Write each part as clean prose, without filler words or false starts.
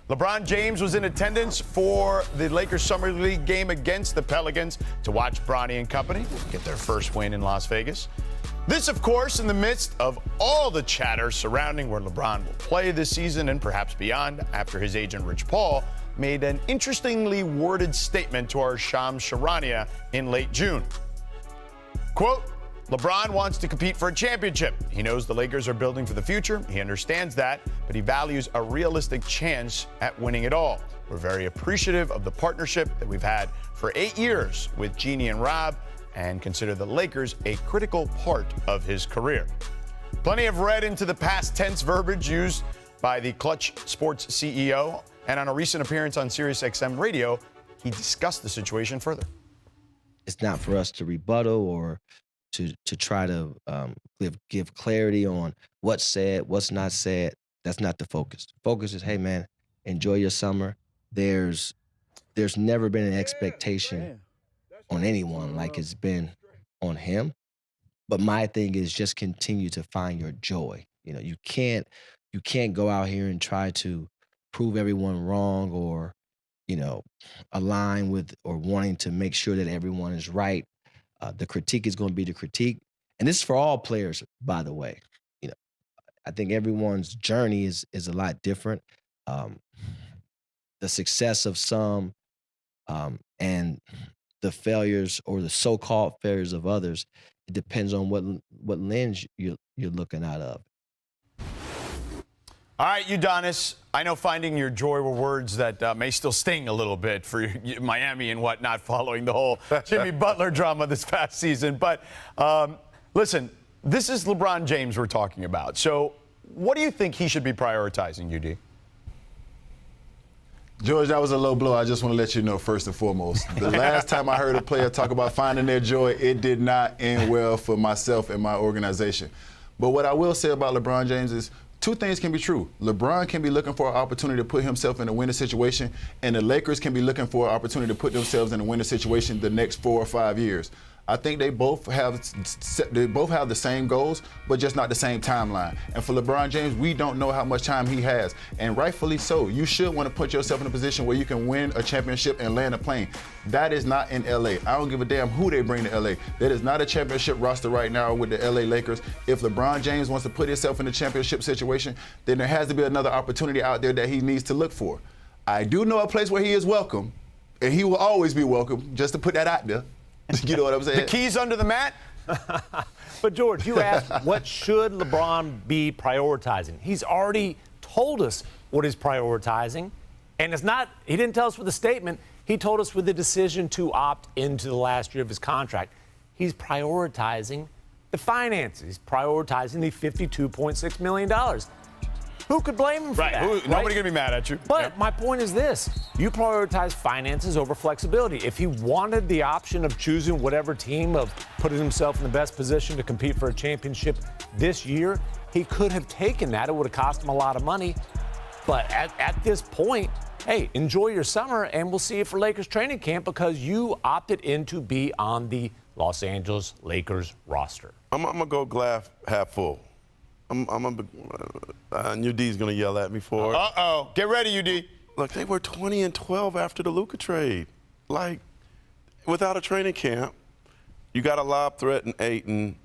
LeBron James was in attendance for the Lakers Summer League game against the Pelicans to watch Bronny and company get their first win in Las Vegas. This, of course, in the midst of all the chatter surrounding where LeBron will play this season and perhaps beyond, after his agent Rich Paul made an interestingly worded statement to our Shams Charania in late June. Quote, LeBron wants to compete for a championship. He knows the Lakers are building for the future. He understands that, but he values a realistic chance at winning it all. We're very appreciative of the partnership that we've had for 8 years with Jeannie and Rob, and consider the Lakers a critical part of his career. Plenty have read into the past tense verbiage used by the Clutch Sports CEO, and on a recent appearance on SiriusXM Radio, he discussed the situation further. It's not for us to rebuttal or to try to give clarity on what's said, what's not said. That's not the focus. The focus is, hey, man, enjoy your summer. There's never been an expectation on anyone like it's been on him. But my thing is just continue to find your joy. You know, you can't go out here and try to prove everyone wrong or, you know, align with or wanting to make sure that everyone is right. The critique is going to be the critique. And this is for all players, by the way. You know, I think everyone's journey is a lot different. The success of some and the failures or the so-called failures of others, it depends on what lens you're looking out of. All right, Udonis, I know finding your joy were words that may still sting a little bit for Miami and whatnot following the whole Jimmy Butler drama this past season. But listen, this is LeBron James we're talking about. So what do you think he should be prioritizing, UD? George, that was a low blow. I just want to let you know first and foremost. The last time I heard a player talk about finding their joy, it did not end well for myself and my organization. But what I will say about LeBron James is two things can be true. LeBron can be looking for an opportunity to put himself in a winning situation, and the Lakers can be looking for an opportunity to put themselves in a winning situation the next 4 or 5 years. I think they both have the same goals, but just not the same timeline. And for LeBron James, we don't know how much time he has, and rightfully so. You should want to put yourself in a position where you can win a championship and land a plane. That is not in LA. I don't give a damn who they bring to LA. That is not a championship roster right now with the LA Lakers. If LeBron James wants to put himself in a championship situation, then there has to be another opportunity out there that he needs to look for. I do know a place where he is welcome, and he will always be welcome, just to put that out there. You know what I'm saying? The keys under the mat? But, George, you asked, what should LeBron be prioritizing? He's already told us what he's prioritizing. And it's not, he didn't tell us with a statement. He told us with the decision to opt into the last year of his contract. He's prioritizing the finances. He's prioritizing the $52.6 million. Who could blame him for that? Nobody going to be mad at you. But my point is this. You prioritize finances over flexibility. If he wanted the option of choosing whatever team, of putting himself in the best position to compete for a championship this year, he could have taken that. It would have cost him a lot of money. But at this point, hey, enjoy your summer, and we'll see you for Lakers training camp because you opted in to be on the Los Angeles Lakers roster. I'm going to go glass half full. UD's going to yell at me for it. Uh-oh. Get ready, UD. Look, they were 20-12 after the Luka trade. Like, without a training camp, you got a lob threat in Ayton,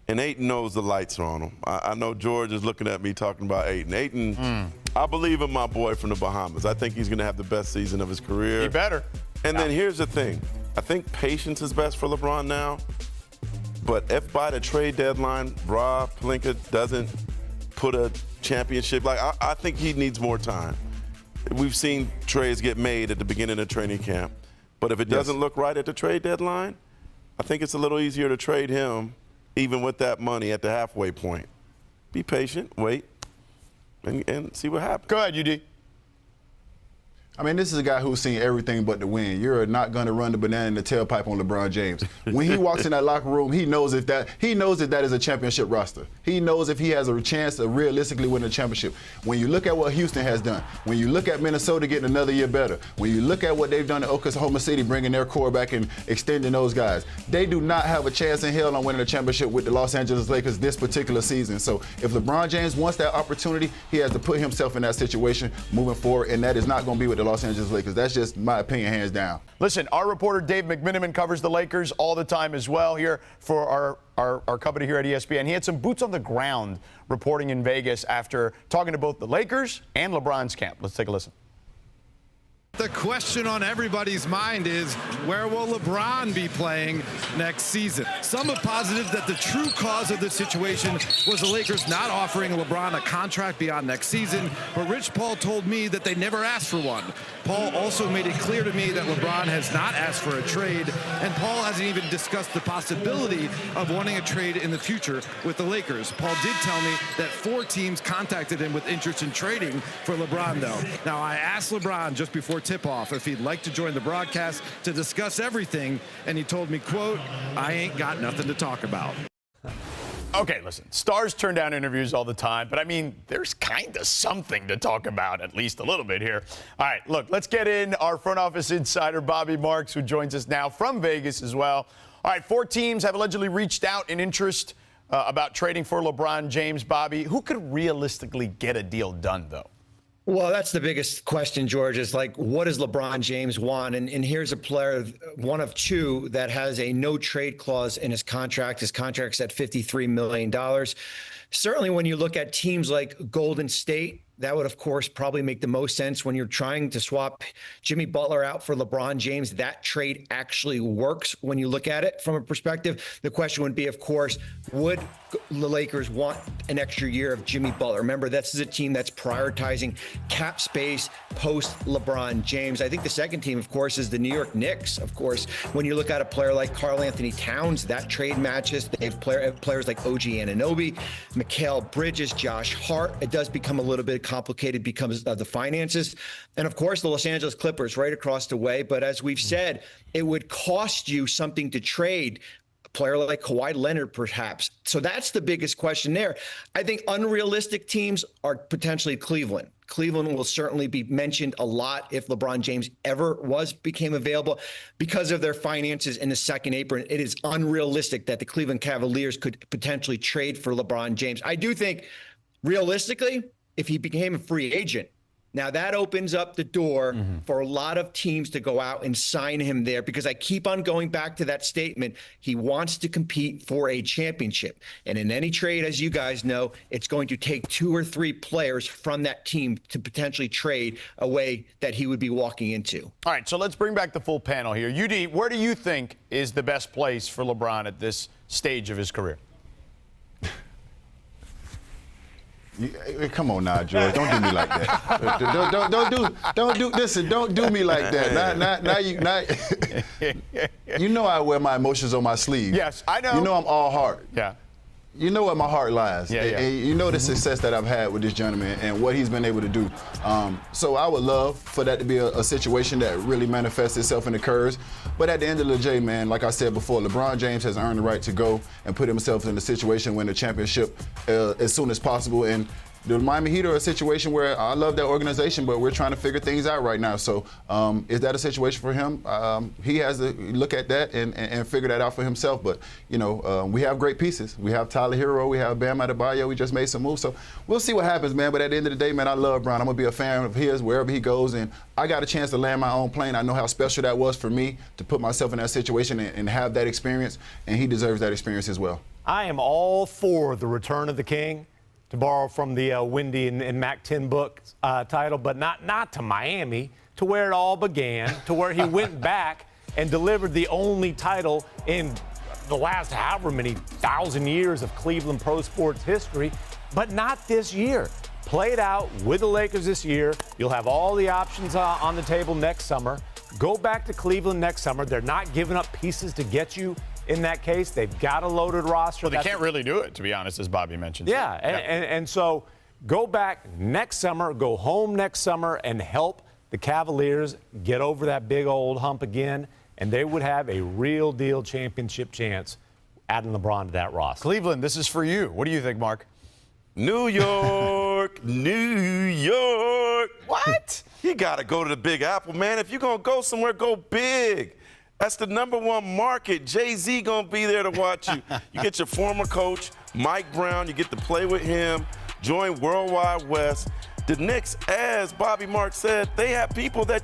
and Ayton knows the lights are on him. I know George is looking at me talking about Ayton. Ayton, I believe in my boy from the Bahamas. I think he's going to have the best season of his career. He better. And then here's the thing. I think patience is best for LeBron now. But if by the trade deadline, Rob Pelinka doesn't put a championship, like I think he needs more time. We've seen trades get made at the beginning of training camp. But if it doesn't look right at the trade deadline, I think it's a little easier to trade him, even with that money at the halfway point. Be patient, wait, and see what happens. Go ahead, UD. I mean, this is a guy who's seen everything but the win. You're not going to run the banana in the tailpipe on LeBron James. When he walks in that locker room, he knows if that is a championship roster. He knows if he has a chance of realistically winning a championship. When you look at what Houston has done, when you look at Minnesota getting another year better, when you look at what they've done at Oklahoma City, bringing their core back and extending those guys, they do not have a chance in hell on winning a championship with the Los Angeles Lakers this particular season. So if LeBron James wants that opportunity, he has to put himself in that situation moving forward, and that is not going to be with the Los Angeles Lakers. That's just my opinion, hands down. Listen, our reporter Dave McMiniman covers the Lakers all the time as well here for our company here at ESPN. He had some boots on the ground reporting in Vegas after talking to both the Lakers and LeBron's camp. Let's take a listen. The question on everybody's mind is, where will LeBron be playing next season? Some have posited that the true cause of the situation was the Lakers not offering LeBron a contract beyond next season, but Rich Paul told me that they never asked for one. Paul also made it clear to me that LeBron has not asked for a trade, and Paul hasn't even discussed the possibility of wanting a trade in the future with the Lakers. Paul did tell me that 4 teams contacted him with interest in trading for LeBron, though. Now, I asked LeBron just before tip-off if he'd like to join the broadcast to discuss everything, and he told me, quote, "I ain't got nothing to talk about." Okay, listen, stars turn down interviews all the time, but I mean, there's kind of something to talk about, at least a little bit here. All right, look, let's get in our front office insider, Bobby Marks, who joins us now from Vegas as well. All right, 4 teams have allegedly reached out in interest about trading for LeBron James. Bobby, who could realistically get a deal done, though? Well, that's the biggest question, George, is like, what does LeBron James want? And here's a player, one of 2, that has a no trade clause in his contract. His contract's at $53 million. Certainly when you look at teams like Golden State, that would, of course, probably make the most sense when you're trying to swap Jimmy Butler out for LeBron James. That trade actually works when you look at it from a perspective. The question would be, of course, would the Lakers want an extra year of Jimmy Butler? Remember, this is a team that's prioritizing cap space post LeBron James. I think the second team, of course, is the New York Knicks. Of course, when you look at a player like Karl Anthony Towns, that trade matches. They have players like OG Anunoby, Mikal Bridges, Josh Hart. It does become a little bit complicated because of the finances. And of course, the Los Angeles Clippers right across the way. But as we've said, it would cost you something to trade a player like Kawhi Leonard, perhaps. So that's the biggest question there. I think unrealistic teams are potentially Cleveland. Cleveland will certainly be mentioned a lot if LeBron James ever became available because of their finances in the second apron. It is unrealistic that the Cleveland Cavaliers could potentially trade for LeBron James. I do think realistically, if he became a free agent, now that opens up the door for a lot of teams to go out and sign him there, because I keep on going back to that statement. He wants to compete for a championship. And in any trade, as you guys know, it's going to take 2 or 3 players from that team to potentially trade away that he would be walking into. All right, so let's bring back the full panel here. UD, where do you think is the best place for LeBron at this stage of his career? Come on now, George. Don't do me like that. Don't do me like that. You know I wear my emotions on my sleeve. Yes, I know. You know I'm all heart. Yeah. You know where my heart lies. Yeah. And you know the success that I've had with this gentleman and what he's been able to do. So I would love for that to be a situation that really manifests itself and occurs. But at the end of the day, man, like I said before, LeBron James has earned the right to go and put himself in a situation, win the championship as soon as possible. And the Miami Heat are a situation where I love that organization, but we're trying to figure things out right now. So is that a situation for him? He has to look at that and figure that out for himself. But, you know, we have great pieces. We have Tyler Hero. We have Bam Adebayo. We just made some moves. So we'll see what happens, man. But at the end of the day, man, I love Bron. I'm going to be a fan of his wherever he goes. And I got a chance to land my own plane. I know how special that was for me to put myself in that situation and have that experience. And he deserves that experience as well. I am all for the return of the king, to borrow from the Wendy and Mac 10 book title, but not to Miami, to where it all began, to where he went back and delivered the only title in the last however many thousand years of Cleveland pro sports history, but not this year. Play it out with the Lakers this year. You'll have all the options on the table next summer. Go back to Cleveland next summer. They're not giving up pieces to get you. In that case, they've got a loaded roster. Well, they can't really do it, to be honest, as Bobby mentioned. Yeah, and so go back next summer, go home next summer, and help the Cavaliers get over that big old hump again, and they would have a real deal championship chance adding LeBron to that roster. Cleveland, this is for you. What do you think, Mark? New York, New York. What? You got to go to the Big Apple, man. If you're going to go somewhere, go big. That's the #1 market. Jay-Z going to be there to watch you. You get your former coach, Mike Brown. You get to play with him. Join Worldwide West. The Knicks, as Bobby Marks said, they have people that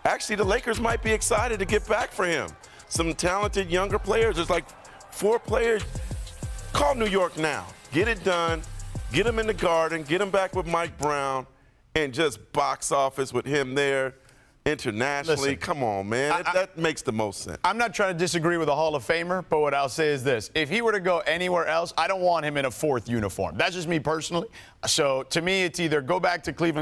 actually the Lakers might be excited to get back for him. Some talented younger players. There's like 4 players. Call New York now. Get it done. Get him in the Garden. Get him back with Mike Brown. And just box office with him there internationally. Listen, come on, man. That makes the most sense. I'm not trying to disagree with a Hall of Famer, but what I'll say is this. If he were to go anywhere else, I don't want him in a 4th uniform. That's just me personally. So to me, it's either go back to Cleveland.